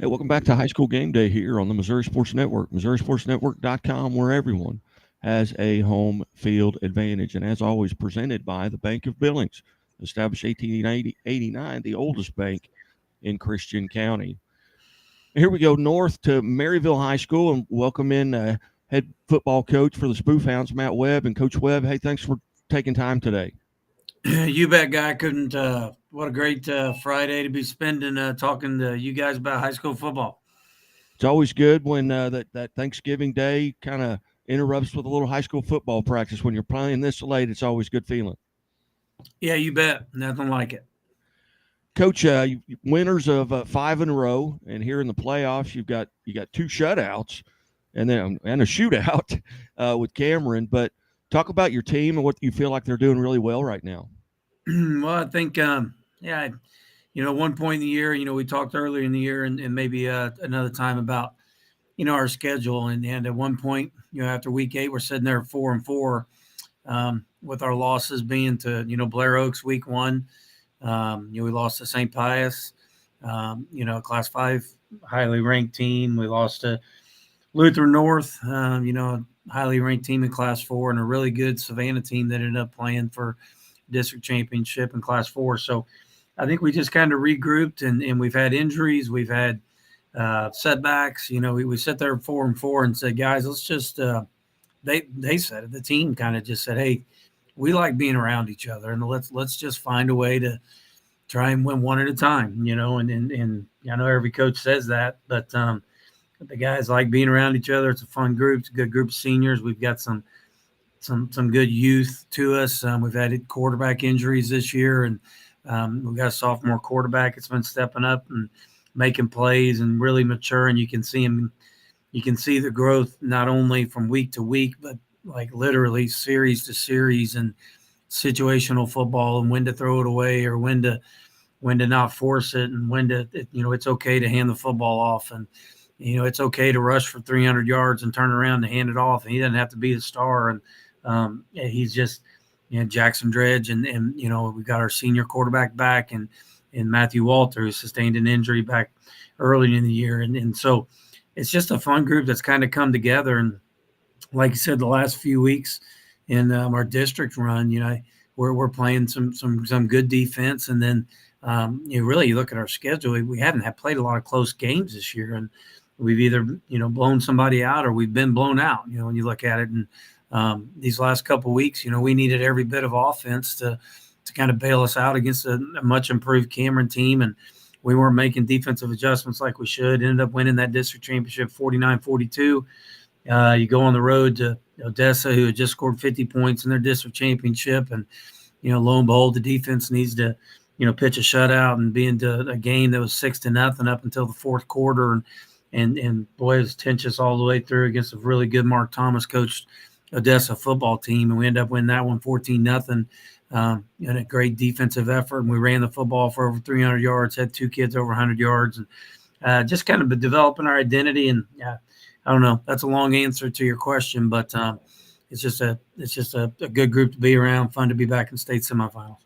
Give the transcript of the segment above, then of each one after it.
Hey, welcome back to High School Game Day here on the Missouri Sports Network, MissouriSportsNetwork.com, where everyone has a home field advantage. And as always, presented by the Bank of Billings, established 1889, the oldest bank in Christian County. Here we go north to Maryville High School and welcome in head football coach for the Spoof Hounds, Matt Webb. And Coach Webb, hey, thanks for taking time today. You bet, guy. Couldn't. What a great Friday to be spending talking to you guys about high school football. It's always good when that Thanksgiving Day kind of interrupts with a little high school football practice. When you're playing this late, it's always good feeling. Yeah, you bet. Nothing like it. Coach, winners of 5 in a row, and here in the playoffs, you got two shutouts, and a shootout with Cameron. But talk about your team and what you feel like they're doing really well right now. Well, I think, yeah, one point in the year, we talked earlier in the year and maybe another time about, our schedule. And at one point, after week 8, we're sitting there 4-4 with our losses being to, Blair Oaks week 1. We lost to St. Pius, Class 5 highly ranked team. We lost to Luther North, highly ranked team in Class 4, and a really good Savannah team that ended up playing for district championship in Class 4. So I think we just kind of regrouped, and we've had injuries, we've had setbacks. We sit there 4-4 and said, guys, let's just. They said it. The team kind of just said, hey, we like being around each other, and let's just find a way to try and win one at a time. And I know every coach says that, but the guys like being around each other. It's a fun group. It's a good group of seniors. We've got some good youth to us. We've had quarterback injuries this year, and we've got a sophomore quarterback that's been stepping up and making plays and really maturing. You can see him. You can see the growth not only from week to week, but like literally series to series and situational football, and when to throw it away or when to not force it, and when to it's okay to hand the football off, and it's okay to rush for 300 yards and turn around and hand it off, and he doesn't have to be the star. And he's just Jackson Dredge, and we've got our senior quarterback back, and Matthew Walter, who sustained an injury back early in the year, and so it's just a fun group that's kind of come together. And like you said, the last few weeks in our district run, we're playing some good defense, and then you look at our schedule. We haven't played a lot of close games this year, and we've either blown somebody out or we've been blown out. When you look at it, and these last couple of weeks, we needed every bit of offense to kind of bail us out against a much improved Cameron team, and we weren't making defensive adjustments like we should. Ended up winning that district championship 49-42. You go on the road to Odessa, who had just scored 50 points in their district championship, and lo and behold, the defense needs to pitch a shutout and be into a game that was 6-0 up until the fourth quarter, and boy, it was tension all the way through against a really good Mark Thomas coached Odessa football team, and we ended up winning that one 14-0. And a great defensive effort, and we ran the football for over 300 yards, had 2 kids over 100 yards, and just kind of developing our identity. And I don't know, that's a long answer to your question, but it's just a good group to be around, fun to be back in state semifinals.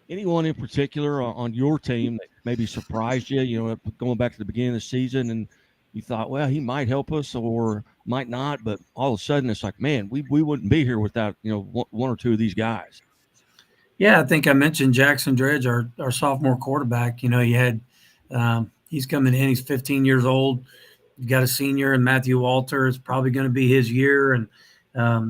Anyone in particular on your team that maybe surprised you, going back to the beginning of the season, and you thought, well, he might help us or might not, but all of a sudden it's like, man, we wouldn't be here without, one or two of these guys. Yeah, I think I mentioned Jackson Dredge, our sophomore quarterback. He had he's coming in. He's 15 years old. You got a senior, and Matthew Walter is probably going to be his year. And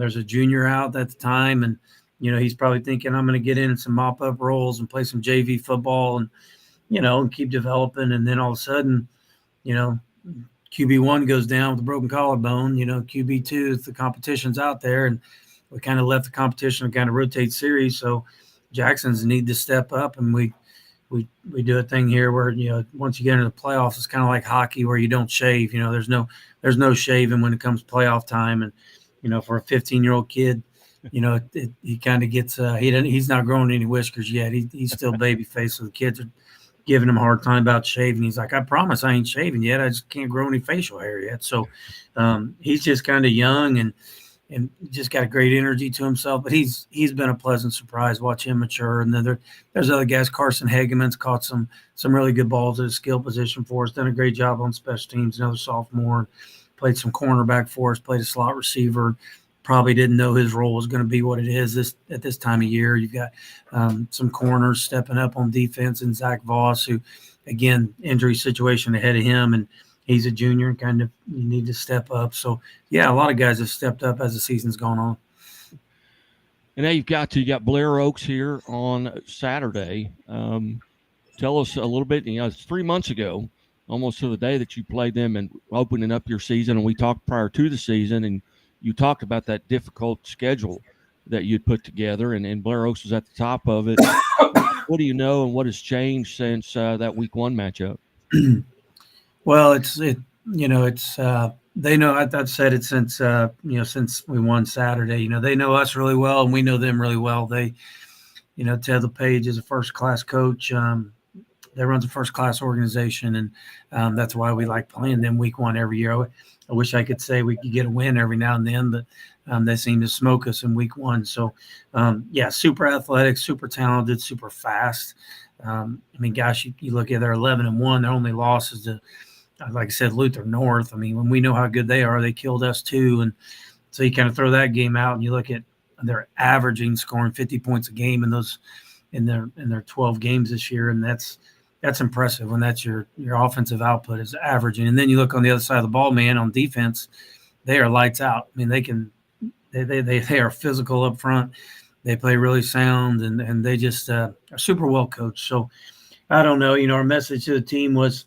there's a junior out at the time, and he's probably thinking, I'm going to get in some mop-up roles and play some JV football, and and keep developing. And then all of a sudden, QB1 goes down with a broken collarbone. QB2, the competition's out there, and we kind of left the competition to kind of rotate series. So Jackson's need to step up, and we do a thing here where once you get into the playoffs, it's kind of like hockey where you don't shave. There's no shaving when it comes to playoff time, and for a 15-year-old kid, he kind of gets he's not growing any whiskers yet. He's still baby face, so the kids are giving him a hard time about shaving. He's like, I promise I ain't shaving yet. I just can't grow any facial hair yet. So he's just kind of young, and and just got a great energy to himself. But he's been a pleasant surprise. Watch him mature. And then there's other guys. Carson Hageman's caught some really good balls at a skill position for us. Done a great job on special teams. Another sophomore. Played some cornerback for us. Played a slot receiver. Probably didn't know his role was going to be what it is at this time of year. You've got some corners stepping up on defense, and Zach Voss, who, again, injury situation ahead of him, and he's a junior and kind of you need to step up. So, yeah, a lot of guys have stepped up as the season's gone on. And now you got Blair Oaks here on Saturday. Tell us a little bit. It's 3 months ago, almost to the day that you played them and opening up your season. And we talked prior to the season, and you talked about that difficult schedule that you'd put together, and Blair Oaks was at the top of it. What do you know, and what has changed since that week 1 matchup? Well, they know. I've said it since we won Saturday. They know us really well, and we know them really well. They, Ted LePage is a first-class coach. They runs a first-class organization, and that's why we like playing them week 1 every year. I wish I could say we could get a win every now and then, but they seem to smoke us in week 1. So, super athletic, super talented, super fast. Gosh, you look at their 11-1, their only losses to, like I said, Luther North. When we know how good they are, they killed us too. And so you kind of throw that game out, and you look at they're averaging scoring 50 points a game in their 12 games this year, and that's impressive when that's your offensive output is averaging. And then you look on the other side of the ball, man, on defense, they are lights out. They are physical up front. They play really sound, and they just are super well coached. So I don't know. Our message to the team was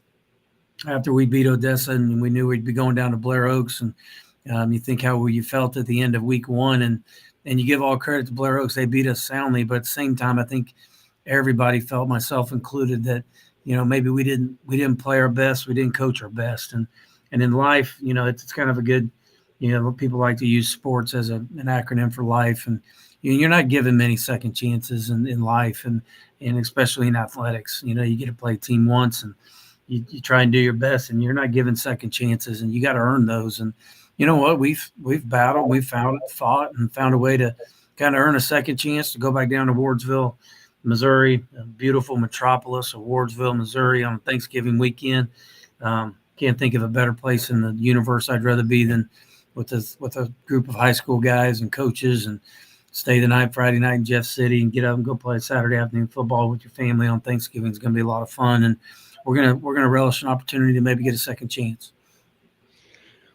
after we beat Odessa and we knew we'd be going down to Blair Oaks, and you think how you felt at the end of week 1, and you give all credit to Blair Oaks. They beat us soundly, but at the same time, I think everybody felt, myself included, that maybe we didn't play our best, we didn't coach our best, and in life, it's kind of a good, people like to use sports as an acronym for life, and you're not given many second chances in life, and especially in athletics. You get to play a team once, and you try and do your best, and you're not given second chances, and you got to earn those. And you know what? We've battled, we've fought, and found a way to kind of earn a second chance to go back down to Wardsville, Missouri, a beautiful metropolis of Wardsville, Missouri, on Thanksgiving weekend. Can't think of a better place in the universe I'd rather be than with a group of high school guys and coaches, and stay the night Friday night in Jeff City and get up and go play Saturday afternoon football with your family on Thanksgiving. It's going to be a lot of fun, and we're gonna relish an opportunity to maybe get a second chance.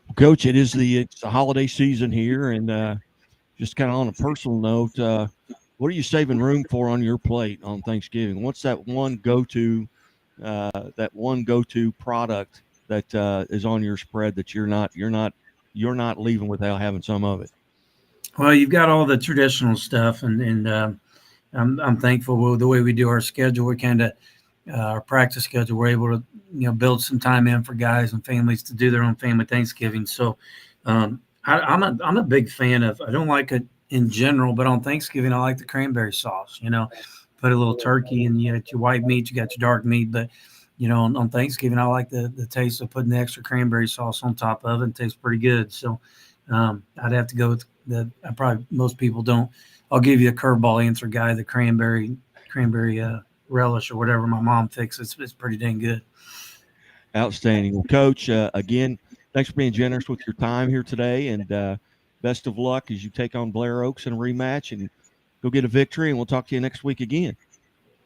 Well, Coach, it's the holiday season here, and just kind of on a personal note, what are you saving room for on your plate on Thanksgiving? What's that one go-to product that is on your spread that you're not leaving without having some of it? Well, you've got all the traditional stuff, and I'm thankful with the way we do our schedule. We kind of our practice schedule. We're able to build some time in for guys and families to do their own family Thanksgiving. So I'm a big fan of. I don't like it in general, but on Thanksgiving I like the cranberry sauce. Put a little turkey, and you got your white meat, you got your dark meat, but on Thanksgiving I like the taste of putting the extra cranberry sauce on top of it. It tastes pretty good. So I'd have to go with probably most people don't. I'll give you a curveball answer, guy. The cranberry relish or whatever my mom fixes. It's pretty dang good. Outstanding. Well, Coach, again, thanks for being generous with your time here today, and best of luck as you take on Blair Oaks in a rematch and go get a victory, and we'll talk to you next week again.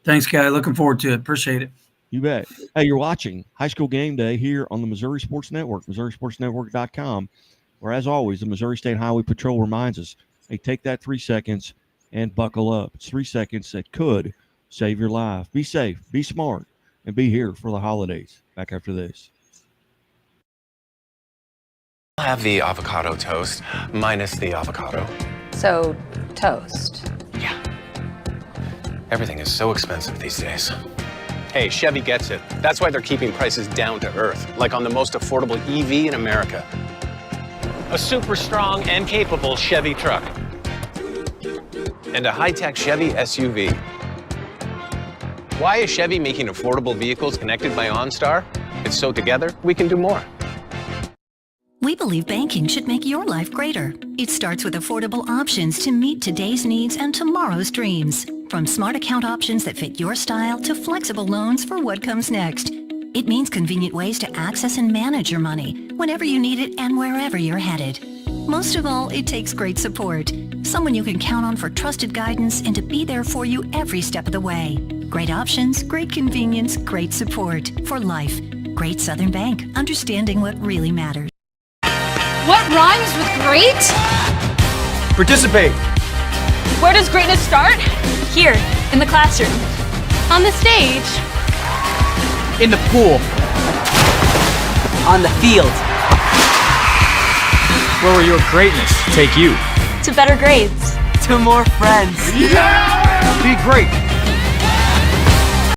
Thanks, guy. Looking forward to it. Appreciate it. You bet. Hey, you're watching High School Game Day here on the Missouri Sports Network, MissouriSportsNetwork.com, where, as always, the Missouri State Highway Patrol reminds us, hey, take that 3 seconds and buckle up. It's 3 seconds that could save your life. Be safe, be smart, and be here for the holidays. Back after this. I'll have the avocado toast minus the avocado. So, toast. Yeah. Everything is so expensive these days. Hey, Chevy gets it. That's why they're keeping prices down to earth, like on the most affordable EV in America. A super strong and capable Chevy truck. And a high-tech Chevy SUV. Why is Chevy making affordable vehicles connected by OnStar? It's so together we can do more. We believe banking should make your life greater. It starts with affordable options to meet today's needs and tomorrow's dreams. From smart account options that fit your style to flexible loans for what comes next. It means convenient ways to access and manage your money whenever you need it and wherever you're headed. Most of all, it takes great support. Someone you can count on for trusted guidance and to be there for you every step of the way. Great options, great convenience, great support for life. Great Southern Bank, understanding what really matters. What rhymes with great? Participate. Where does greatness start? Here, in the classroom. On the stage. In the pool. On the field. Where will your greatness take you? To better grades. To more friends. Yeah! Be great.